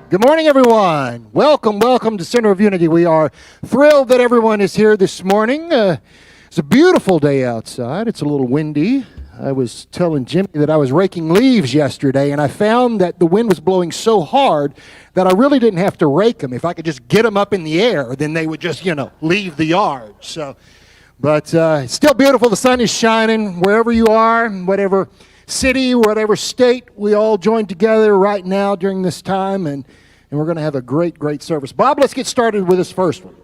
Good morning, everyone. Welcome to Center of Unity. We are thrilled that everyone is here this morning. It's a beautiful day outside. It's a little windy. I was telling Jimmy that I was raking leaves yesterday, and I found that the wind was blowing so hard that I really didn't have to rake them. If I could just get them up in the air, then they would just, leave the yard. But it's still beautiful. The sun is shining wherever you are, whatever city, whatever state. We all join together right now during this time, and we're going to have a great service. Bob, let's get started with this first one.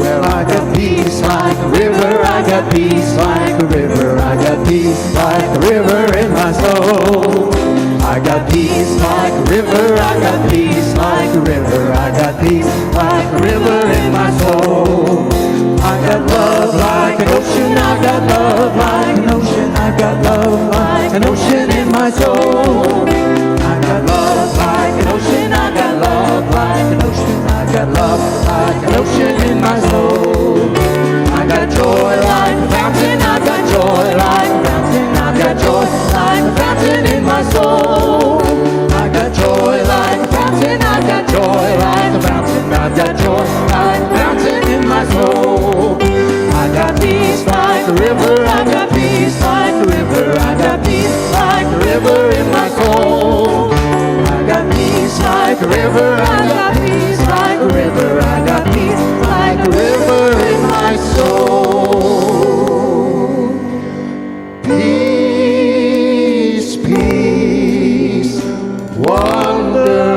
Well, I got peace like a river, I got peace like a river, I got peace like a river in my soul. I got peace like a river, I got peace like a river, I got peace like a river in my soul. I got love like an ocean, I got love like an ocean, I got love like an ocean in my soul. I got love like an ocean, I got love like an ocean, I got love like an ocean in my soul. I got joy like a fountain, I got joy like a fountain, I got joy like a fountain in my soul. I got joy like a fountain, I got joy like a fountain, I got joy like a fountain in my soul. I got peace like a river, I got peace like a river, I got peace like a river in my soul. I got peace like a river, I got peace like a river, I got peace like a river in my soul. Peace, peace, wonderful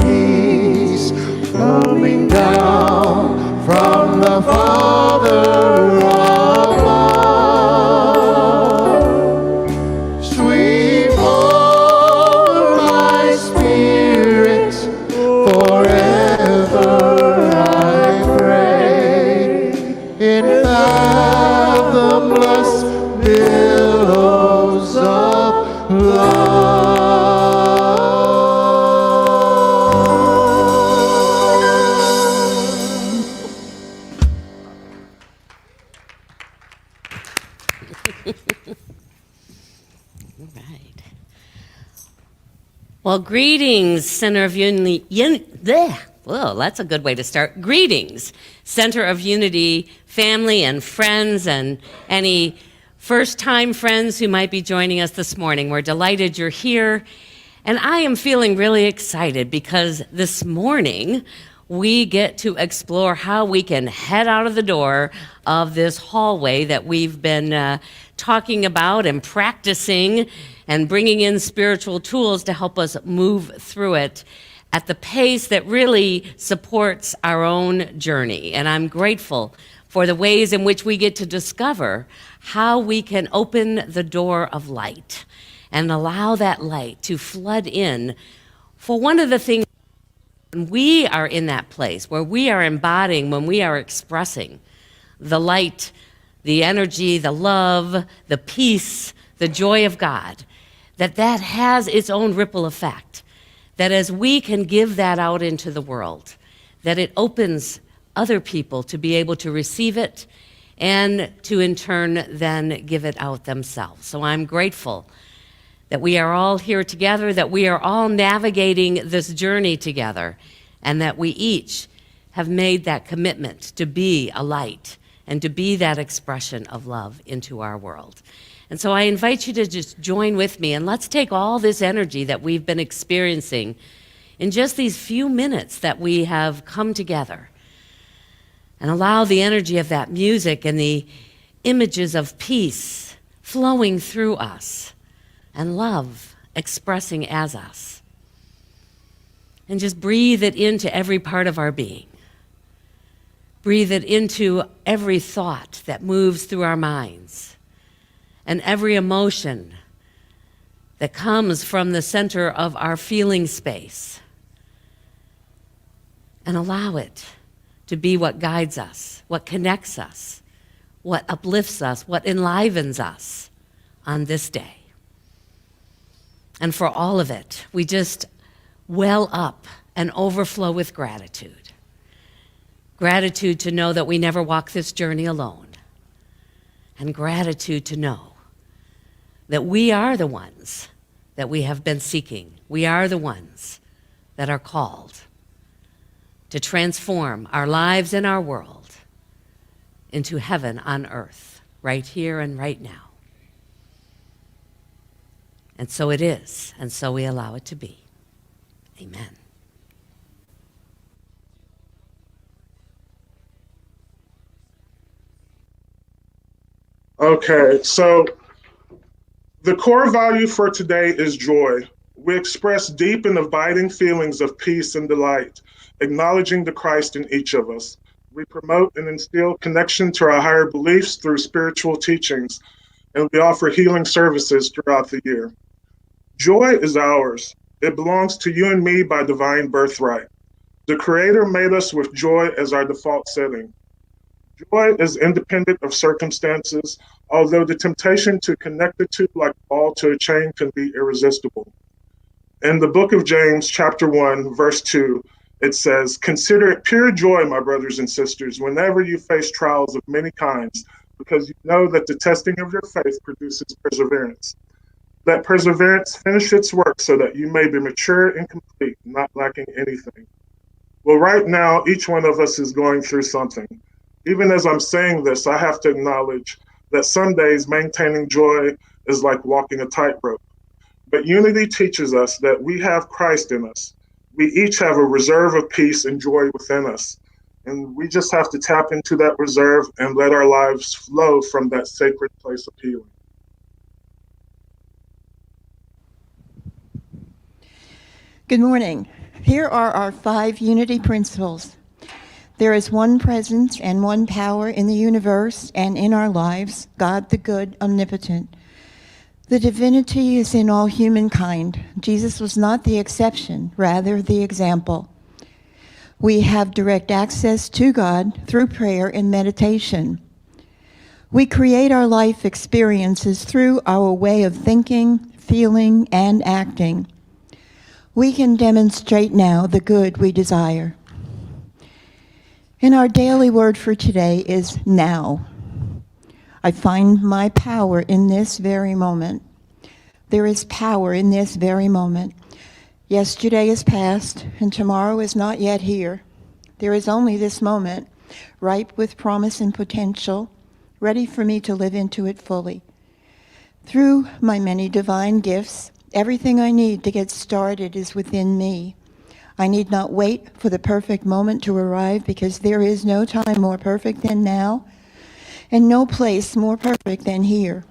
peace, flowing down from the Father above. Sweep over my spirit, forever I pray, in fathomless billows of love. All right. Well, greetings, Center of Unity. Whoa, that's a good way to start. Greetings, Center of Unity family and friends and any first-time friends who might be joining us this morning. We're delighted you're here. And I am feeling really excited because this morning we get to explore how we can head out of the door of this hallway that we've been talking about and practicing and bringing in spiritual tools to help us move through it at the pace that really supports our own journey. And I'm grateful for the ways in which we get to discover how we can open the door of light and allow that light to flood in. For one of the things, when we are in that place where we are embodying, when we are expressing the light, the energy, the love, the peace, the joy of God, that has its own ripple effect. That as we can give that out into the world, that it opens other people to be able to receive it and to in turn then give it out themselves. So I'm grateful that we are all here together, that we are all navigating this journey together, and that we each have made that commitment to be a light and to be that expression of love into our world. And so I invite you to just join with me, and let's take all this energy that we've been experiencing in just these few minutes that we have come together, and allow the energy of that music and the images of peace flowing through us and love expressing as us. And just breathe it into every part of our being. Breathe it into every thought that moves through our minds and every emotion that comes from the center of our feeling space. And allow it to be what guides us, what connects us, what uplifts us, what enlivens us on this day. And for all of it, we just well up and overflow with gratitude. Gratitude to know that we never walk this journey alone. And gratitude to know that we are the ones that we have been seeking. We are the ones that are called to transform our lives and our world into heaven on earth, right here and right now. And so it is, and so we allow it to be. Amen. Okay, so the core value for today is joy. We express deep and abiding feelings of peace and delight, acknowledging the Christ in each of us. We promote and instill connection to our higher beliefs through spiritual teachings, and we offer healing services throughout the year. Joy is ours. It belongs to you and me by divine birthright. The Creator made us with joy as our default setting. Joy is independent of circumstances, although the temptation to connect the two like a ball to a chain can be irresistible. In the book of James, chapter 1, verse 2, it says, "Consider it pure joy, my brothers and sisters, whenever you face trials of many kinds, because you know that the testing of your faith produces perseverance. Let perseverance finish its work so that you may be mature and complete, not lacking anything." Well, right now, each one of us is going through something. Even as I'm saying this, I have to acknowledge that some days maintaining joy is like walking a tightrope. But unity teaches us that we have Christ in us. We each have a reserve of peace and joy within us. And we just have to tap into that reserve and let our lives flow from that sacred place of healing. Good morning. Here are our 5 unity principles. There is one presence and one power in the universe and in our lives, God the good, omnipotent. The divinity is in all humankind. Jesus was not the exception, rather the example. We have direct access to God through prayer and meditation. We create our life experiences through our way of thinking, feeling, and acting. We can demonstrate now the good we desire. And our daily word for today is now. I find my power in this very moment. There is power in this very moment. Yesterday is past, and tomorrow is not yet here. There is only this moment, ripe with promise and potential, ready for me to live into it fully. Through my many divine gifts, everything I need to get started is within me. I need not wait for the perfect moment to arrive, because there is no time more perfect than now, and no place more perfect than here.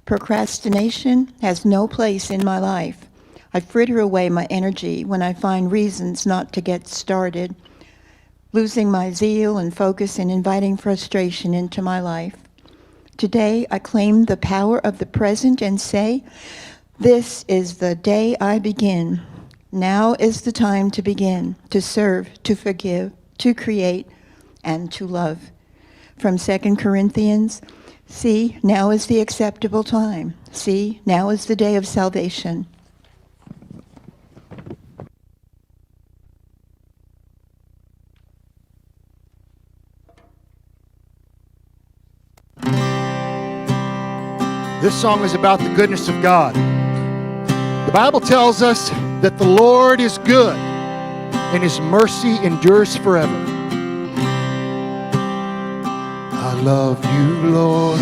Procrastination has no place in my life. I fritter away my energy when I find reasons not to get started, losing my zeal and focus and inviting frustration into my life. Today, I claim the power of the present and say, this is the day I begin. Now is the time to begin, to serve, to forgive, to create, and to love. From 2 Corinthians, see, now is the acceptable time. See, now is the day of salvation. This song is about the goodness of God. The Bible tells us that the Lord is good and His mercy endures forever. I love you, Lord,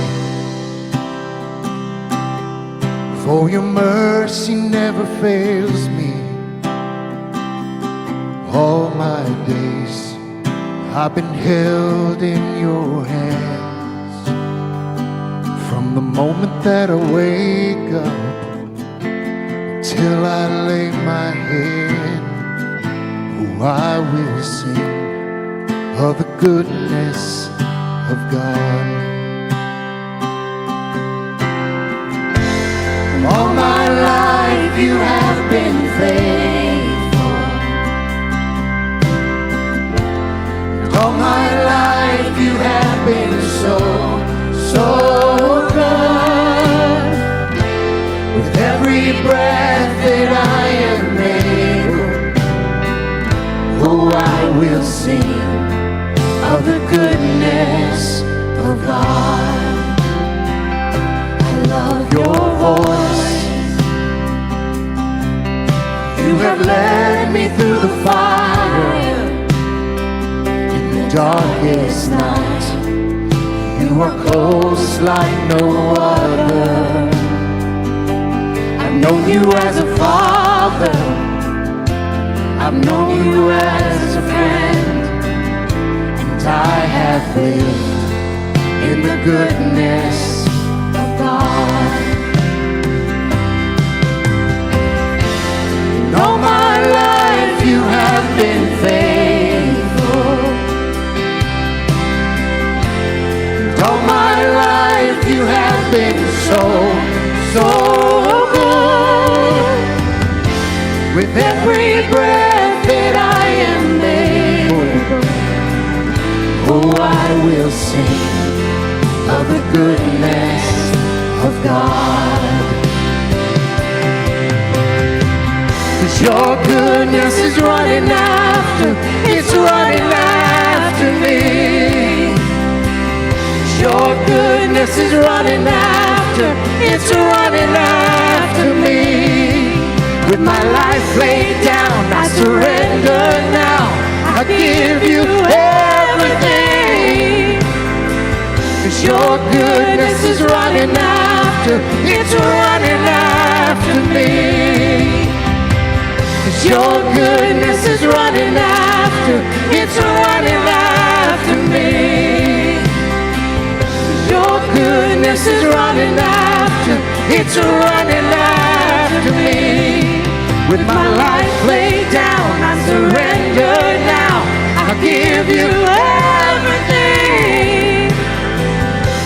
for your mercy never fails me. All my days I've been held in your hands. From the moment that I wake up till I lay my head, oh, I will sing of the goodness of God. All my life you have been faithful. All my life you have been so good. With every breath that I am able, oh, I will sing of the goodness of God. I of your voice. You have led me through the fire in the darkest night. You are close like no other. I've known you as a father. I've known you as a friend. And I have lived in the goodness of God. And all my life you have been faithful. And all my life you have been so good. With every breath that I am able, oh, I will sing of the goodness of God. 'Cause your goodness is running after, it's running after me. Your goodness is running after, it's running after me. With my life laid down, I surrender now. I give you everything. 'Cause your goodness is running after, it's running after me. 'Cause your goodness is running after, it's running after me. 'Cause your goodness is running after, it's running after me. With my life laid down, I surrender now. I give you everything.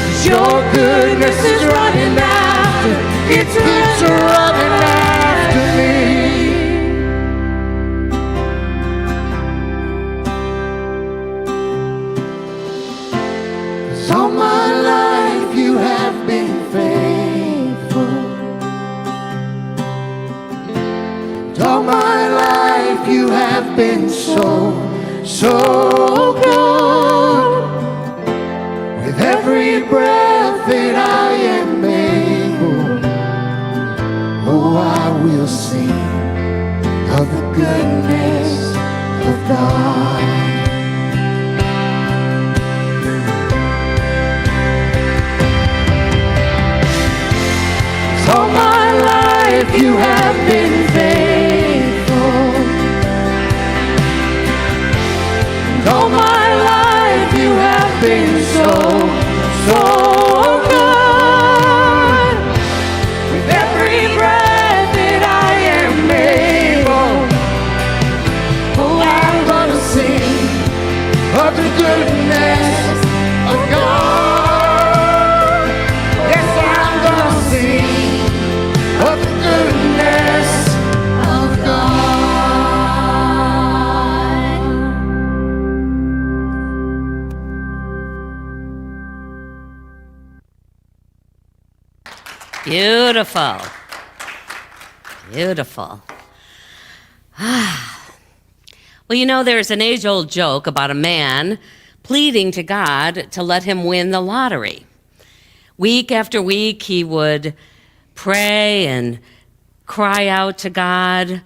'Cause your goodness is running after, it's running after me. All my life you have been faithful. All my life you have been so good. With every breath that I am able, oh, I will sing of the goodness of God. All my life you have been faithful. And all my life you have been so good. With every breath that I am able, oh, I'm gonna sing of the goodness of God. Yes, I'm gonna sing of the goodness of God. Beautiful. Beautiful. Well, you know, there's an age-old joke about a man pleading to God to let him win the lottery. Week after week, he would pray and cry out to God,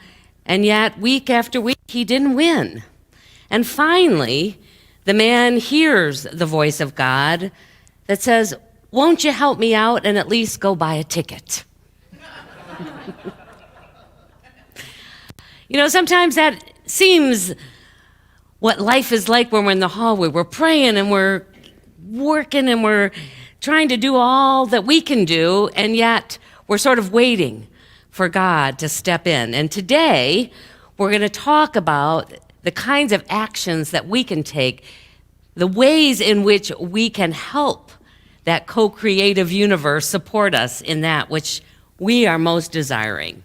and yet week after week, he didn't win. And finally, the man hears the voice of God that says, "Won't you help me out and at least go buy a ticket?" You know, sometimes that seems what life is like when we're in the hallway. We're praying and we're working and we're trying to do all that we can do, and yet we're sort of waiting for God to step in. And today, we're going to talk about the kinds of actions that we can take, the ways in which we can help that co-creative universe support us in that which we are most desiring.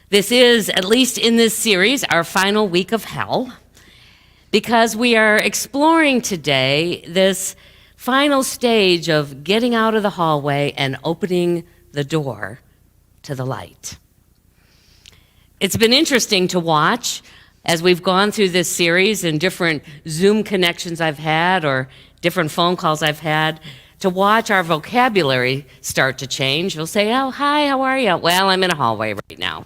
This is, at least in this series, our final week of hell, because we are exploring today this final stage of getting out of the hallway and opening the door to the light. It's been interesting to watch as we've gone through this series and different Zoom connections I've had or different phone calls I've had, to watch our vocabulary start to change. We'll say, oh, hi, how are you? Well, I'm in a hallway right now.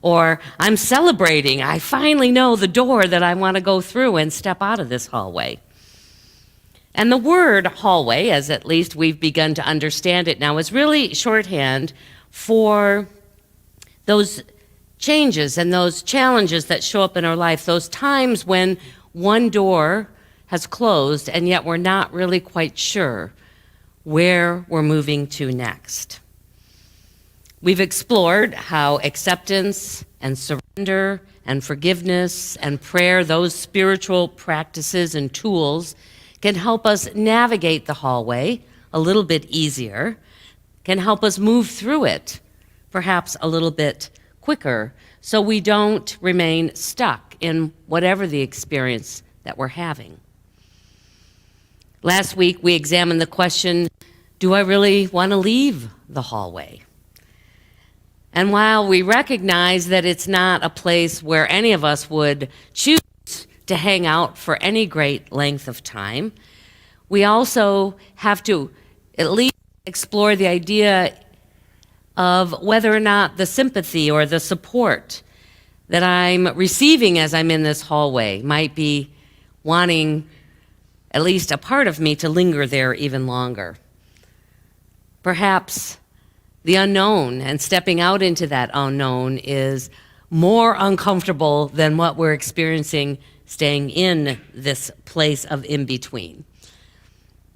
Or I'm celebrating. I finally know the door that I want to go through and step out of this hallway. And the word hallway, as at least we've begun to understand it now, is really shorthand for those changes and those challenges that show up in our life, those times when one door has closed and yet we're not really quite sure where we're moving to next. We've explored how acceptance and surrender and forgiveness and prayer, those spiritual practices and tools, can help us navigate the hallway a little bit easier, can help us move through it perhaps a little bit quicker so we don't remain stuck in whatever the experience that we're having. Last week, we examined the question, do I really want to leave the hallway? And while we recognize that it's not a place where any of us would choose to hang out for any great length of time, we also have to at least explore the idea of whether or not the sympathy or the support that I'm receiving as I'm in this hallway might be wanting at least a part of me to linger there even longer. Perhaps the unknown and stepping out into that unknown is more uncomfortable than what we're experiencing staying in this place of in-between.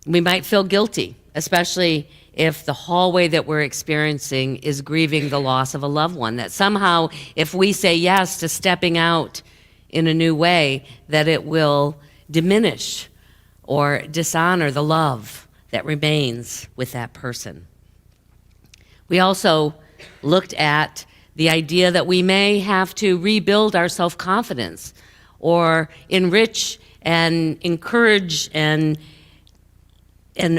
We might feel guilty, especially if the hallway that we're experiencing is grieving the loss of a loved one, that somehow if we say yes to stepping out in a new way, that it will diminish or dishonor the love that remains with that person. We also looked at the idea that we may have to rebuild our self-confidence or enrich and encourage and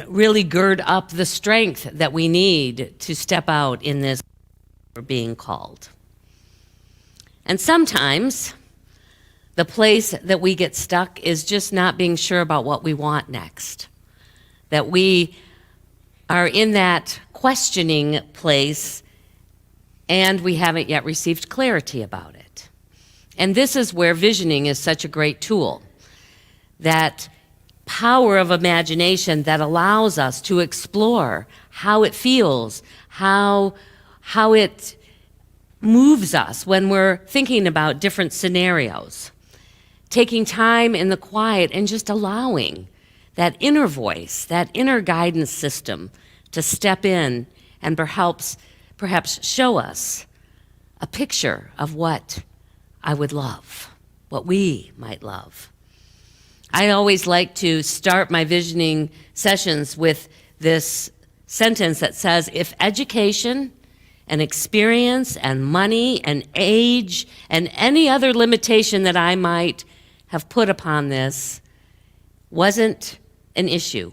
really gird up the strength that we need to step out in this we're being called. And sometimes the place that we get stuck is just not being sure about what we want next. That we are in that questioning place and we haven't yet received clarity about it. And this is where visioning is such a great tool. That power of imagination that allows us to explore how it feels, how it moves us when we're thinking about different scenarios. Taking time in the quiet and just allowing that inner voice, that inner guidance system to step in and perhaps show us a picture of what I would love, what we might love. I always like to start my visioning sessions with this sentence that says, if education and experience and money and age and any other limitation that I might have put upon this wasn't an issue,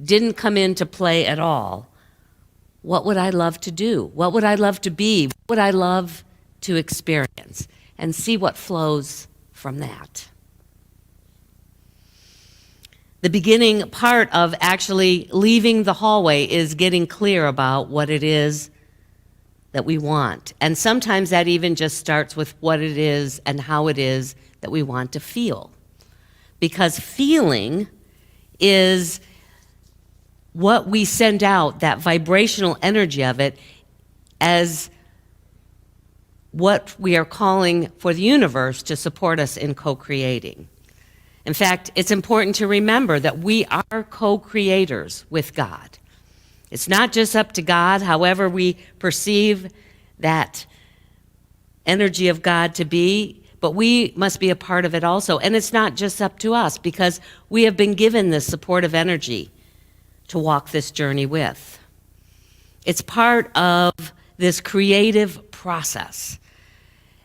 didn't come into play at all, what would I love to do? What would I love to be? What would I love to experience? And see what flows from that. The beginning part of actually leaving the hallway is getting clear about what it is that we want. And sometimes that even just starts with what it is and how it is that we want to feel. Because feeling is what we send out, that vibrational energy of it, as what we are calling for the universe to support us in co-creating. In fact, it's important to remember that we are co-creators with God. It's not just up to God, however we perceive that energy of God to be, but we must be a part of it also. And it's not just up to us, because we have been given this supportive energy to walk this journey with. It's part of this creative process.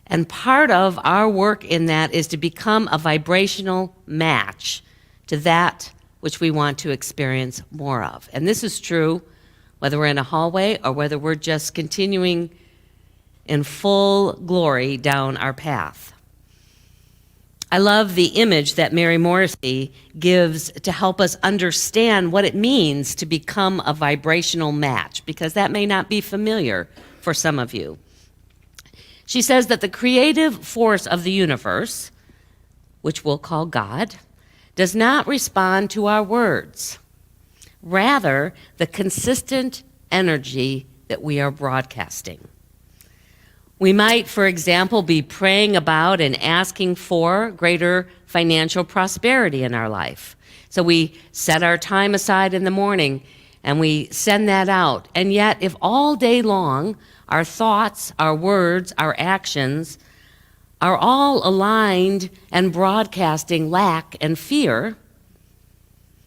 And part of our work in that is to become a vibrational match to that which we want to experience more of. And this is true whether we're in a hallway or whether we're just continuing in full glory down our path. I love the image that Mary Morrissey gives to help us understand what it means to become a vibrational match, because that may not be familiar for some of you. She says that the creative force of the universe, which we'll call God, does not respond to our words. Rather, the consistent energy that we are broadcasting. We might, for example, be praying about and asking for greater financial prosperity in our life. So we set our time aside in the morning and we send that out. And yet, if all day long our thoughts, our words, our actions are all aligned and broadcasting lack and fear,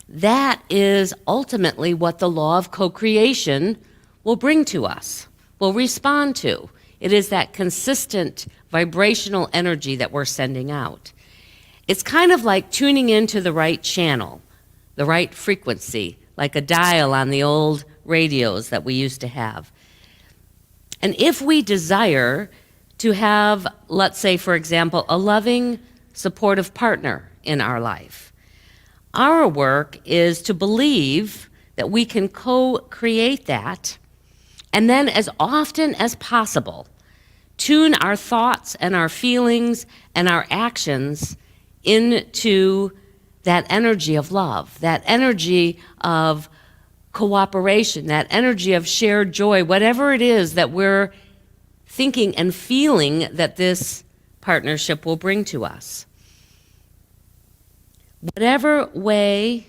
that is ultimately what the law of co-creation will bring to us, will respond to. It is that consistent vibrational energy that we're sending out. It's kind of like tuning into the right channel, the right frequency, like a dial on the old radios that we used to have. And if we desire to have, let's say, for example, a loving, supportive partner in our life, our work is to believe that we can co-create that, and then as often as possible, tune our thoughts and our feelings and our actions into that energy of love, that energy of cooperation, that energy of shared joy, whatever it is that we're thinking and feeling that this partnership will bring to us. Whatever way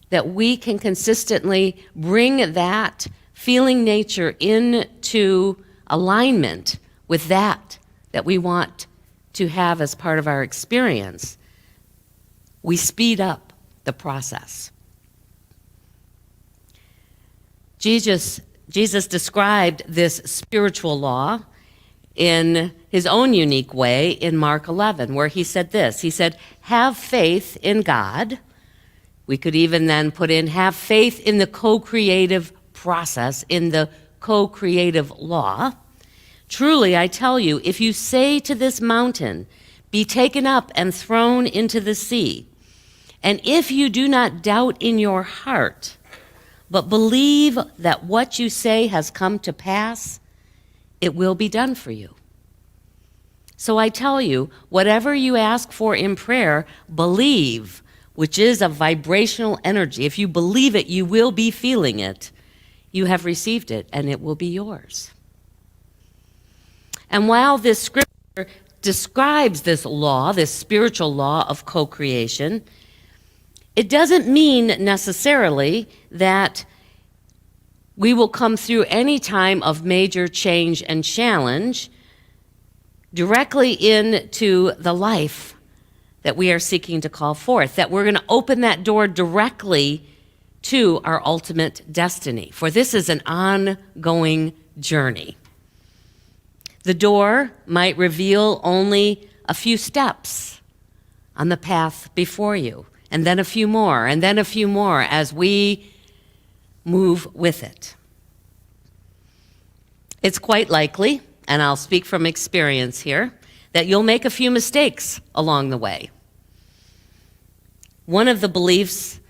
that we can consistently bring that feeling nature into alignment with that we want to have as part of our experience, we speed up the process. Jesus described this spiritual law in his own unique way in Mark 11, where he said this. He said, have faith in God. We could even then put in, have faith in the co-creative process, in the co-creative law. Truly, I tell you, if you say to this mountain, be taken up and thrown into the sea, and if you do not doubt in your heart, but believe that what you say has come to pass, it will be done for you. So I tell you, whatever you ask for in prayer, believe, which is a vibrational energy. If you believe it, you will be feeling it. You have received it, and it will be yours. And while this scripture describes this law, this spiritual law of co-creation, it doesn't mean necessarily that we will come through any time of major change and challenge directly into the life that we are seeking to call forth, that we're going to open that door directly to our ultimate destiny. For this is an ongoing journey. The door might reveal only a few steps on the path before you, and then a few more, and then a few more as we move with it. It's quite likely, and I'll speak from experience here, that you'll make a few mistakes along the way. One of the beliefs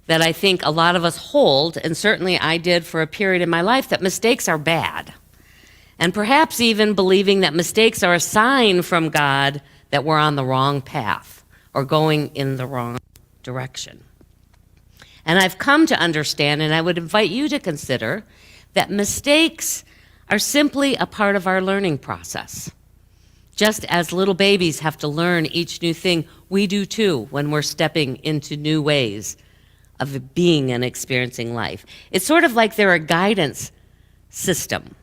that I think a lot of us hold, and certainly I did for a period in my life, that mistakes are bad. And perhaps even believing that mistakes are a sign from God that we're on the wrong path or going in the wrong direction. And I've come to understand, and I would invite you to consider, that mistakes are simply a part of our learning process. Just as little babies have to learn each new thing, we do too when we're stepping into new ways of being and experiencing life. It's sort of like they're a guidance system,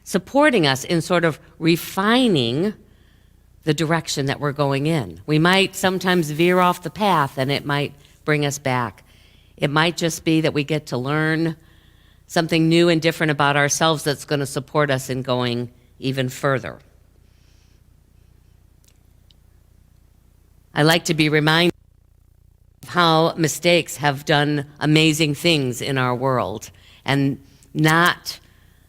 supporting us in sort of refining the direction that we're going in. We might sometimes veer off the path and it might bring us back. It might just be that we get to learn something new and different about ourselves that's going to support us in going even further. I like to be reminded of how mistakes have done amazing things in our world, and not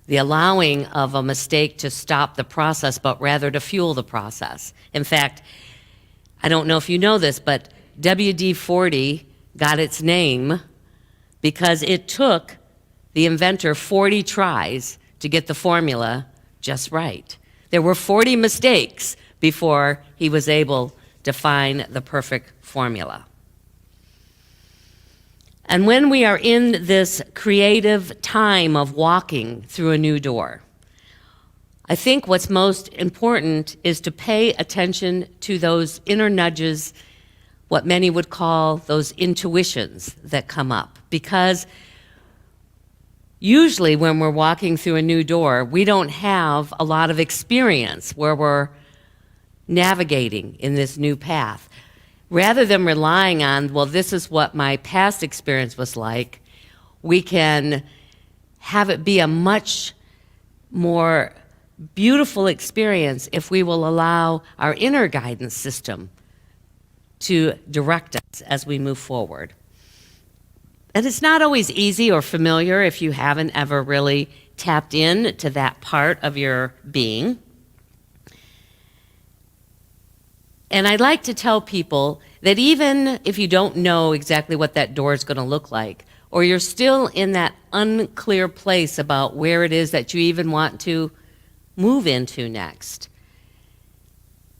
the allowing of a mistake to stop the process, but rather to fuel the process. In fact, I don't know if you know this, but WD-40 got its name because it took the inventor 40 tries to get the formula just right. There were 40 mistakes before he was able to find the perfect formula. And when we are in this creative time of walking through a new door, I think what's most important is to pay attention to those inner nudges, what many would call those intuitions that come up. Because usually when we're walking through a new door, we don't have a lot of experience where we're navigating in this new path. Rather than relying on, well, this is what my past experience was like, we can have it be a much more beautiful experience if we will allow our inner guidance system to direct us as we move forward. And it's not always easy or familiar if you haven't ever really tapped in to that part of your being. And I'd like to tell people that even if you don't know exactly what that door is going to look like, or you're still in that unclear place about where it is that you even want to move into next,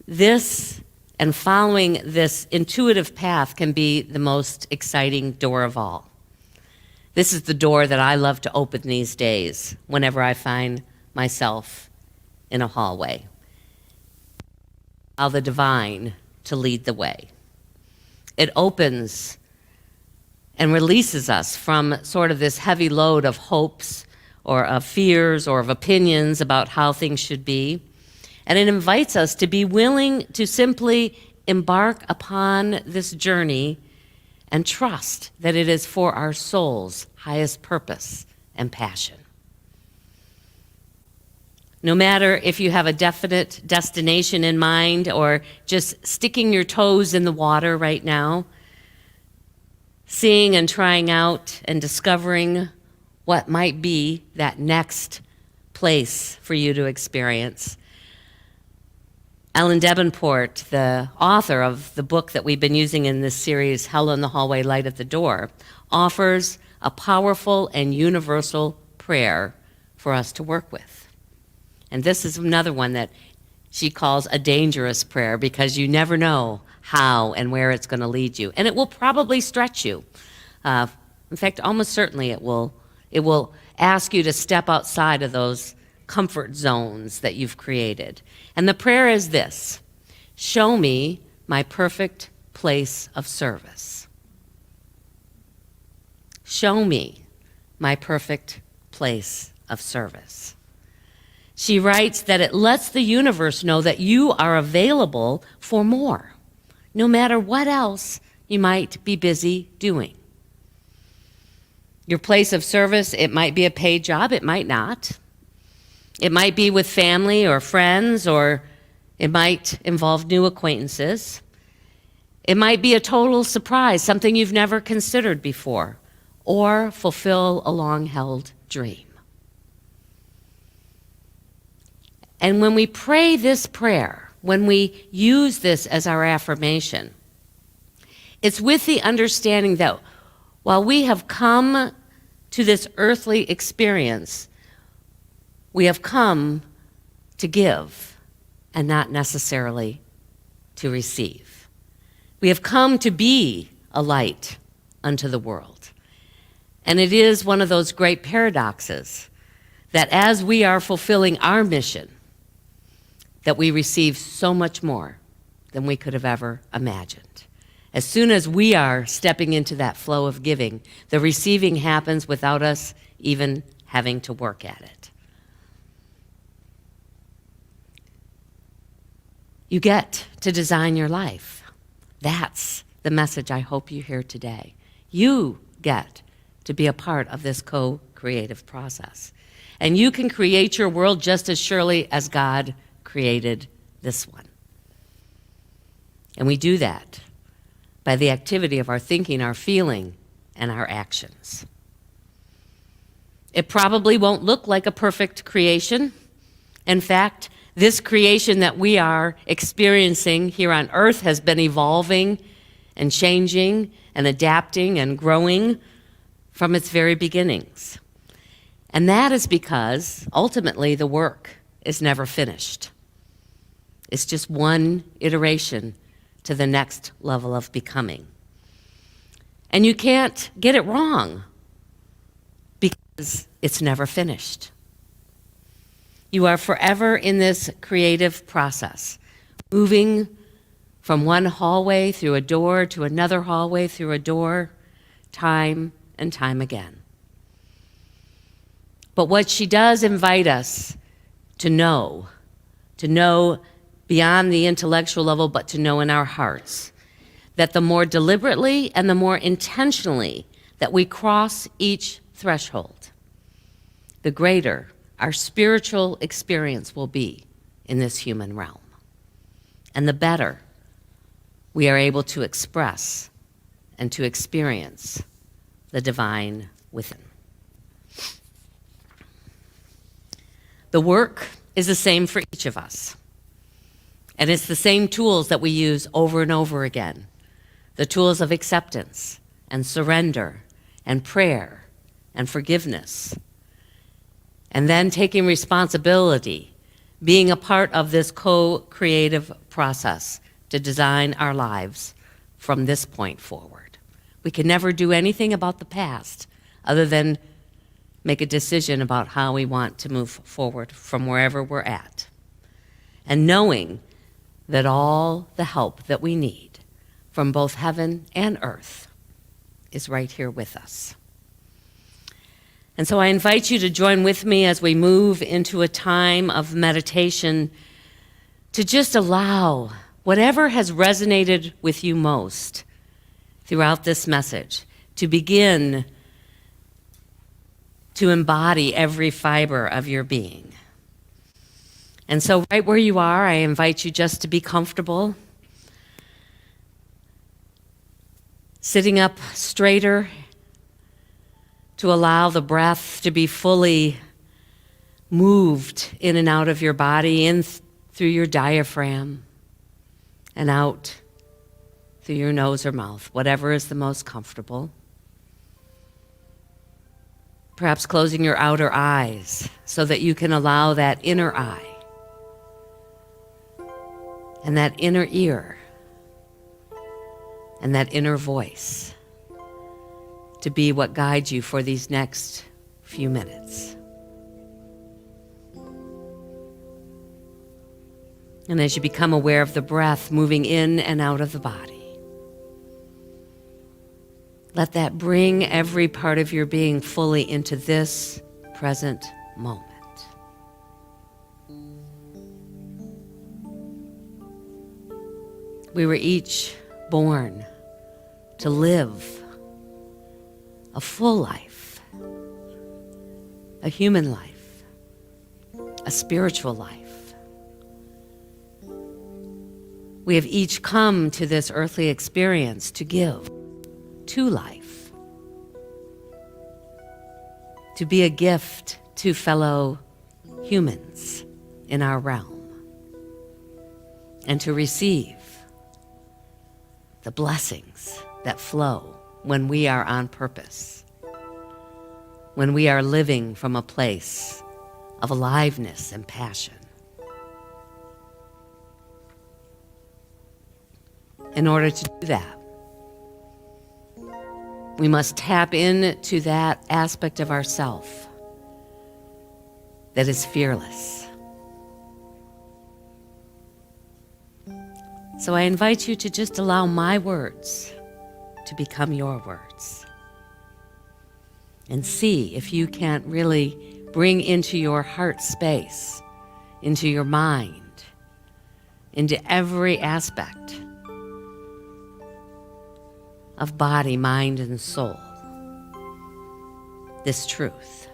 this and following this intuitive path can be the most exciting door of all. This is the door that I love to open these days whenever I find myself in a hallway. Allow the divine to lead the way. It opens and releases us from sort of this heavy load of hopes or of fears or of opinions about how things should be. And it invites us to be willing to simply embark upon this journey and trust that it is for our soul's highest purpose and passion. No matter if you have a definite destination in mind or just sticking your toes in the water right now, seeing and trying out and discovering what might be that next place for you to experience. Ellen Davenport, the author of the book that we've been using in this series, Hell in the Hallway, Light at the Door, offers a powerful and universal prayer for us to work with. And this is another one that she calls a dangerous prayer because you never know how and where it's going to lead you. And it will probably stretch you. In fact, almost certainly it will ask you to step outside of those comfort zones that you've created. And the prayer is this: show me my perfect place of service. Show me my perfect place of service. She writes that it lets the universe know that you are available for more, no matter what else you might be busy doing. Your place of service, it might be a paid job, it might not. It might be with family or friends, or it might involve new acquaintances. It might be a total surprise, something you've never considered before, or fulfill a long-held dream. And when we pray this prayer, when we use this as our affirmation, it's with the understanding that while we have come to this earthly experience, we have come to give and not necessarily to receive. We have come to be a light unto the world. And it is one of those great paradoxes that as we are fulfilling our mission, that we receive so much more than we could have ever imagined. As soon as we are stepping into that flow of giving, the receiving happens without us even having to work at it. You get to design your life. That's the message I hope you hear today. You get to be a part of this co-creative process. And you can create your world just as surely as God created this one. And we do that by the activity of our thinking, our feeling, and our actions. It probably won't look like a perfect creation. In fact, This creation that we are experiencing here on earth has been evolving and changing and adapting and growing from its very beginnings. And that is because ultimately the work is never finished. It's just one iteration to the next level of becoming. And you can't get it wrong because it's never finished. You are forever in this creative process, moving from one hallway through a door to another hallway through a door, time and time again. But what she does invite us to know beyond the intellectual level, but to know in our hearts, that the more deliberately and the more intentionally that we cross each threshold, the greater our spiritual experience will be in this human realm. And the better we are able to express and to experience the divine within. The work is the same for each of us. And it's the same tools that we use over and over again. The tools of acceptance and surrender and prayer and forgiveness. And then taking responsibility, being a part of this co-creative process to design our lives from this point forward. We can never do anything about the past other than make a decision about how we want to move forward from wherever we're at. And knowing that all the help that we need from both heaven and earth is right here with us. And so I invite you to join with me as we move into a time of meditation to just allow whatever has resonated with you most throughout this message to begin to embody every fiber of your being. And so right where you are, I invite you just to be comfortable, sitting up straighter, to allow the breath to be fully moved in and out of your body, in through your diaphragm, and out through your nose or mouth, whatever is the most comfortable. Perhaps closing your outer eyes so that you can allow that inner eye and that inner ear and that inner voice to be what guides you for these next few minutes. And as you become aware of the breath moving in and out of the body, let that bring every part of your being fully into this present moment. We were each born to live a full life, a human life, a spiritual life. We have each come to this earthly experience to give to life, to be a gift to fellow humans in our realm, and to receive the blessings that flow when we are on purpose, when we are living from a place of aliveness and passion. In order to do that, we must tap into that aspect of ourself that is fearless. So I invite you to just allow my words to become your words. And see if you can't really bring into your heart space, into your mind, into every aspect of body, mind, and soul, this truth.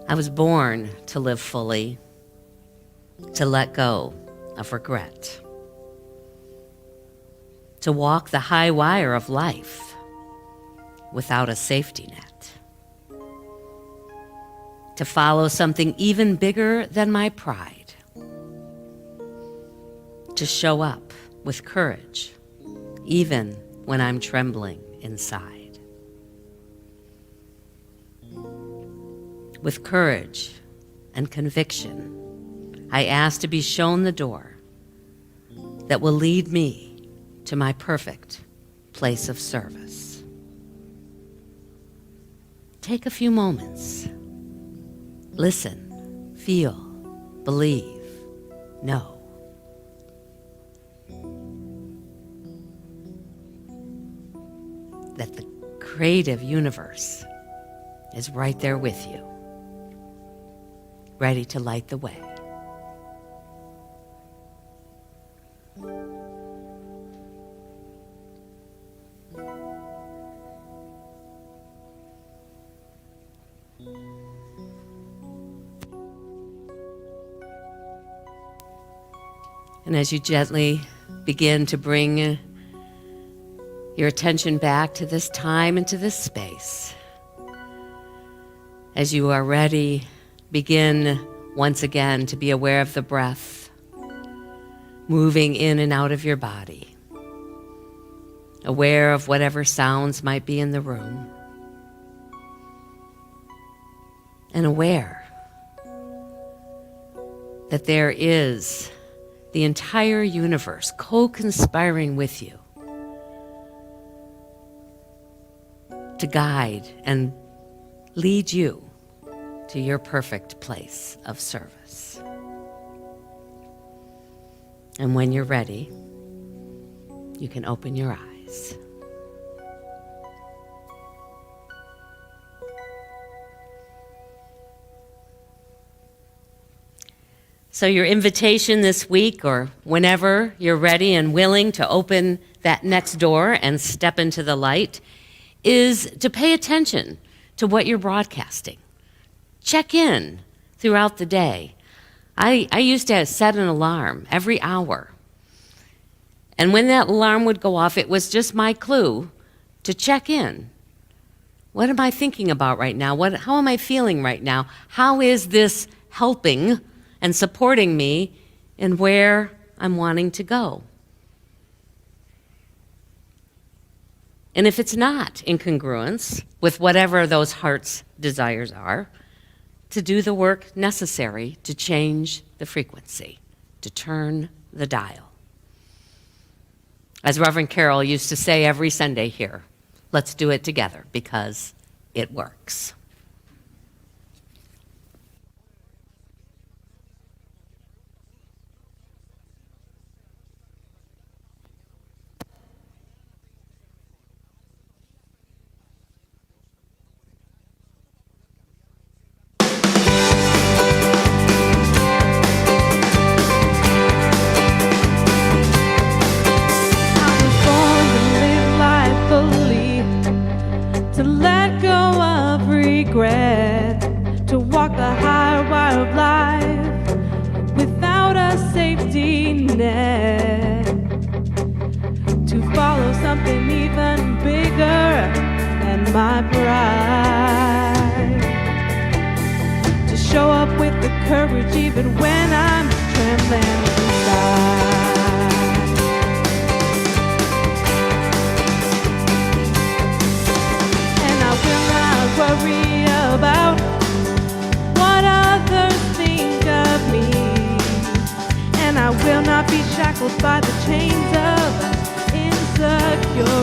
I was born to live fully, to let go of regret, to walk the high wire of life without a safety net, to follow something even bigger than my pride, to show up with courage, even when I'm trembling inside. With courage and conviction, I ask to be shown the door that will lead me to my perfect place of service. Take a few moments. Listen, feel, believe, know. That the creative universe is right there with you, ready to light the way. And as you gently begin to bring your attention back to this time and to this space, as you are ready, begin once again to be aware of the breath moving in and out of your body, aware of whatever sounds might be in the room, and aware that there is the entire universe co-conspiring with you to guide and lead you to your perfect place of service. And when you're ready, you can open your eyes. So your invitation this week, or whenever you're ready and willing to open that next door and step into the light, is to pay attention to what you're broadcasting. Check in throughout the day. I used to set an alarm every hour. And when that alarm would go off, it was just my clue to check in. What am I thinking about right now? How am I feeling right now? How is this helping and supporting me in where I'm wanting to go? And if it's not in congruence with whatever those heart's desires are, to do the work necessary to change the frequency, to turn the dial. As Reverend Carol used to say every Sunday here, let's do it together because it works. To let go of regret, to walk the high wire of life without a safety net, to follow something even bigger than my pride, to show up with the courage even when I'm trembling inside. Worry about what others think of me, and I will not be shackled by the chains of insecurity.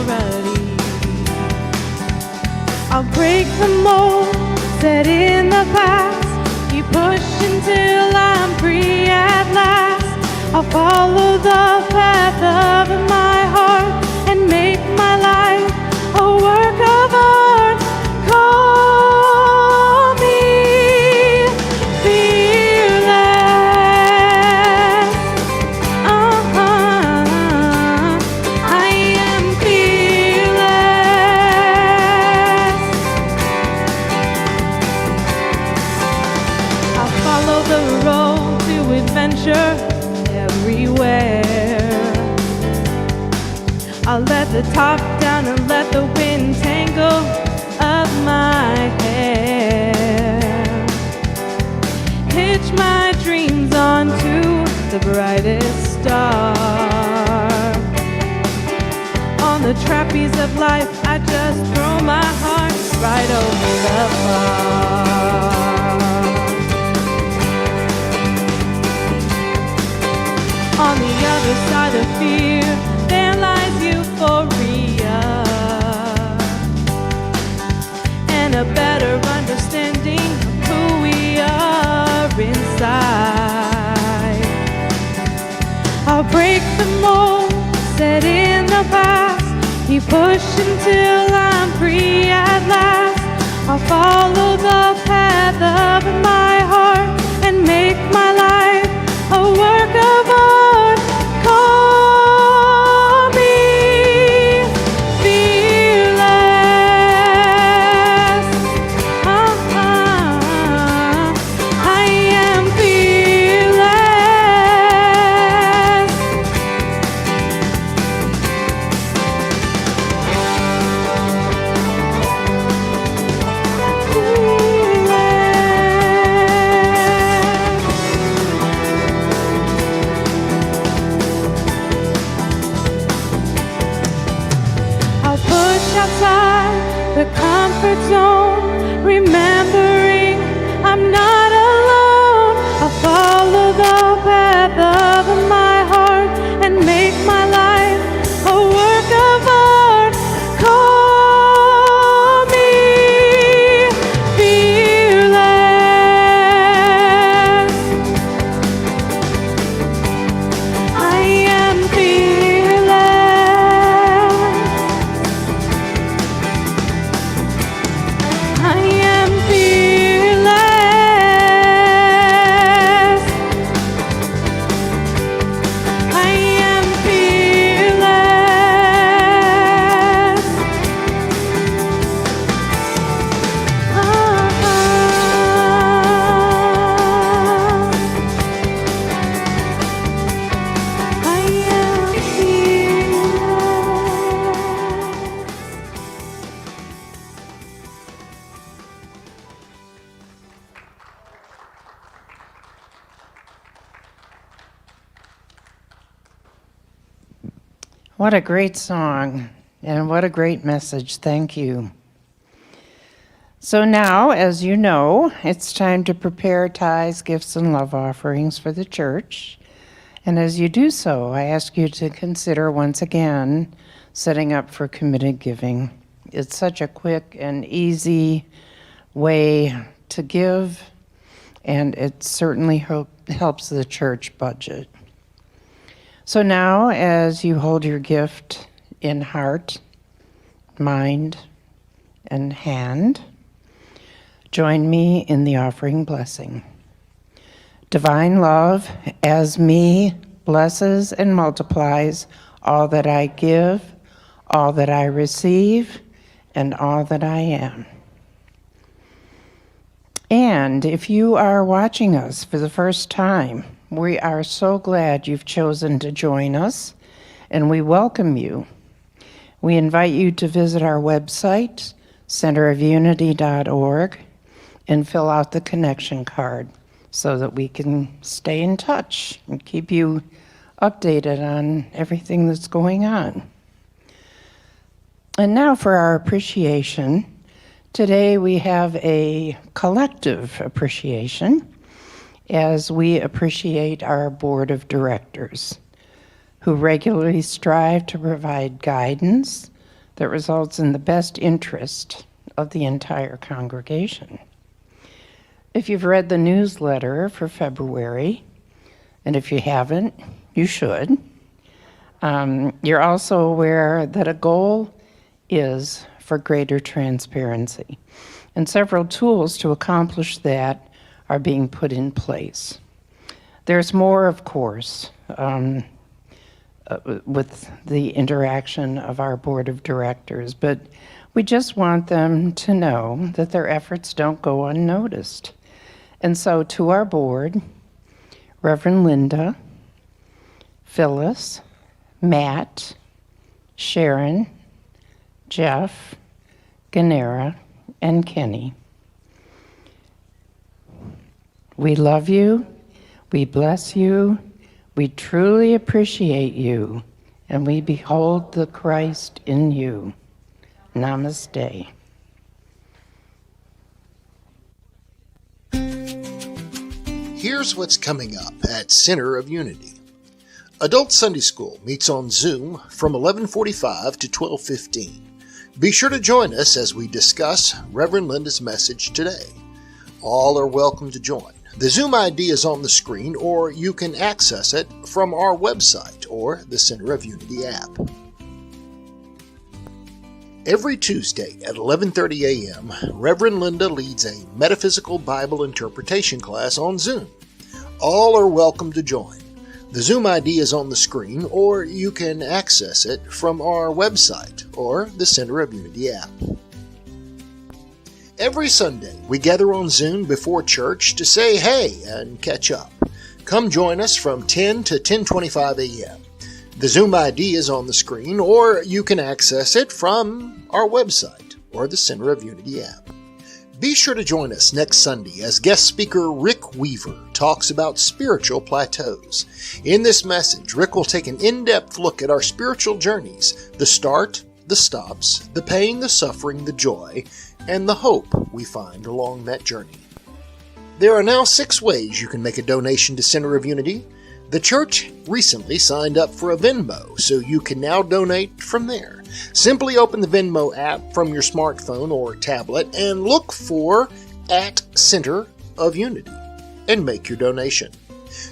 I'll break the mold set in the past, keep pushing till I'm free at last. I'll follow the path of my heart and make my life a work of art. Call me fearless. I am fearless. I'll follow the road to adventure everywhere. I'll let the top down and let the wind tangle up my hair. the brightest star. On the trapeze of life, I just throw my heart right over the bar. On the other side of fear, there lies euphoria and a better understanding of who we are inside. I'll break the mold set in the past, keep pushing till I'm free at last. I'll follow the path of my heart and make my life a work of art. Call me fearless. I am fearless. I'll push outside the comfort zone, remembering I'm not alone. I'll follow the path of my heart and make my life a work of art. Call me fearless. I am fearless. I am fearless. I am fearless. I am What a great song, and what a great message. Thank you. So now, as you know, it's time to prepare tithes, gifts, and love offerings for the church. And as you do so, I ask you to consider once again setting up for committed giving. It's such a quick and easy way to give, and it certainly helps the church budget. So now, as you hold your gift in heart, mind, and hand, join me in the offering blessing. Divine love, as me, blesses and multiplies all that I give, all that I receive, and all that I am. And if you are watching us for the first time, we are so glad you've chosen to join us, and we welcome you. We invite you to visit our website, centerofunity.org, and fill out the connection card so that we can stay in touch and keep you updated on everything that's going on. And now for our appreciation. Today we have a collective appreciation as we appreciate our board of directors, who regularly strive to provide guidance that results in the best interest of the entire congregation. If you've read the newsletter for February, and if you haven't, you should, you're also aware that a goal is for greater transparency, and several tools to accomplish that are being put in place. There's more, of course, with the interaction of our board of directors, but we just want them to know that their efforts don't go unnoticed. And so to our board, Reverend Linda, Phyllis, Matt, Sharon, Jeff, Ganera, and Kenny, we love you, we bless you, We truly appreciate you, and we behold the Christ in you. Namaste. Here's what's coming up at Center of Unity. Adult Sunday School meets on Zoom from 11:45 to 12:15. Be sure to join us as we discuss Reverend Linda's message today. All are welcome to join. The Zoom ID is on the screen, or you can access it from our website or the Center of Unity app. Every Tuesday at 11:30 a.m., Reverend Linda leads a metaphysical Bible interpretation class on Zoom. All are welcome to join. The Zoom ID is on the screen, or you can access it from our website or the Center of Unity app. Every Sunday, we gather on Zoom before church to say hey and catch up. Come join us from 10 to 10:25 a.m. The Zoom ID is on the screen, or you can access it from our website or the Center of Unity app. Be sure to join us next Sunday as guest speaker Rick Weaver talks about spiritual plateaus. In this message, Rick will take an in-depth look at our spiritual journeys, the start, the stops, the pain, the suffering, the joy, and the hope we find along that journey. There are now 6 ways you can make a donation to Center of Unity. The church recently signed up for a Venmo, so you can now donate from there. Simply open the Venmo app from your smartphone or tablet and look for @Center of Unity and make your donation.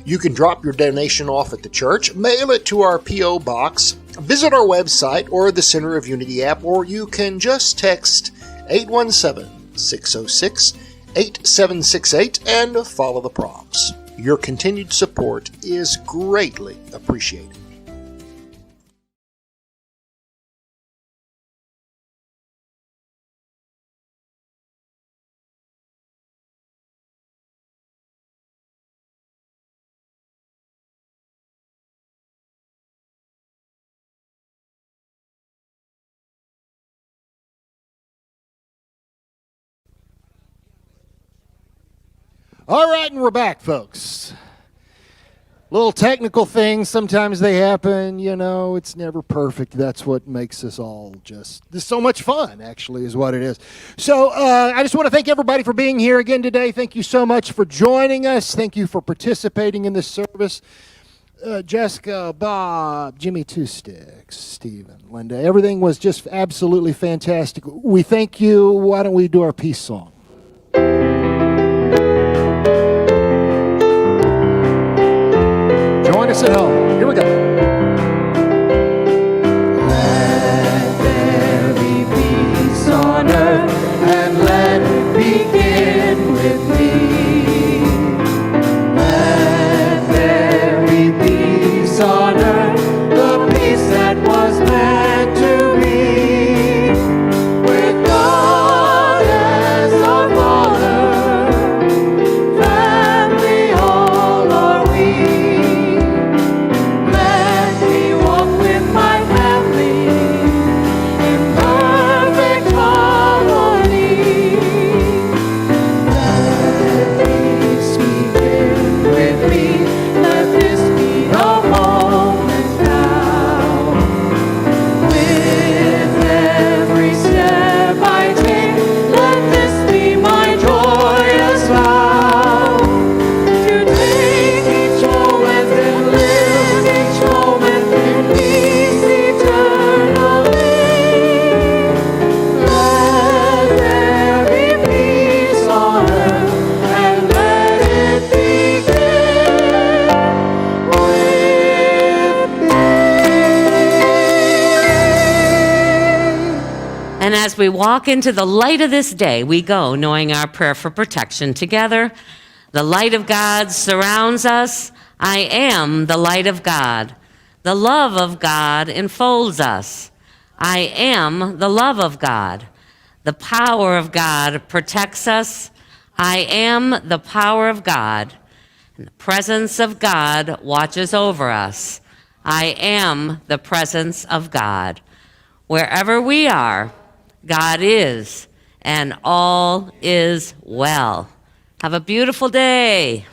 You can drop your donation off at the church, mail it to our P.O. box, visit our website or the Center of Unity app, or you can just text 817-606-8768 and follow the prompts. Your continued support is greatly appreciated. All right, and we're back, folks. Little technical things, sometimes they happen, it's never perfect. That's what makes us all just so much fun, actually, is what it is. So I just want to thank everybody for being here again today. Thank you so much for joining us. Thank you for participating in this service. Jessica, Bob, Jimmy Two Sticks, Stephen, Linda, everything was just absolutely fantastic. We thank you. Why don't we do our peace song? Join us at home. Here we go. Let there be peace on earth, and let it begin with me. Let there be peace on earth, the peace that was meant to be. With God as our Father, family all are we. Let me walk with my family in perfect harmony. Let peace begin with me. Let this be a moment now. With every step I take, let this be my joyous vow. To take each moment and live each moment in peace eternally. Let there be peace on earth, and let it begin with me. And as we walk into the light of this day, we go knowing our prayer for protection together. The light of God surrounds us. I am the light of God. The love of God enfolds us. I am the love of God. The power of God protects us. I am the power of God. And the presence of God watches over us. I am the presence of God. Wherever we are, God is, and all is well. Have a beautiful day.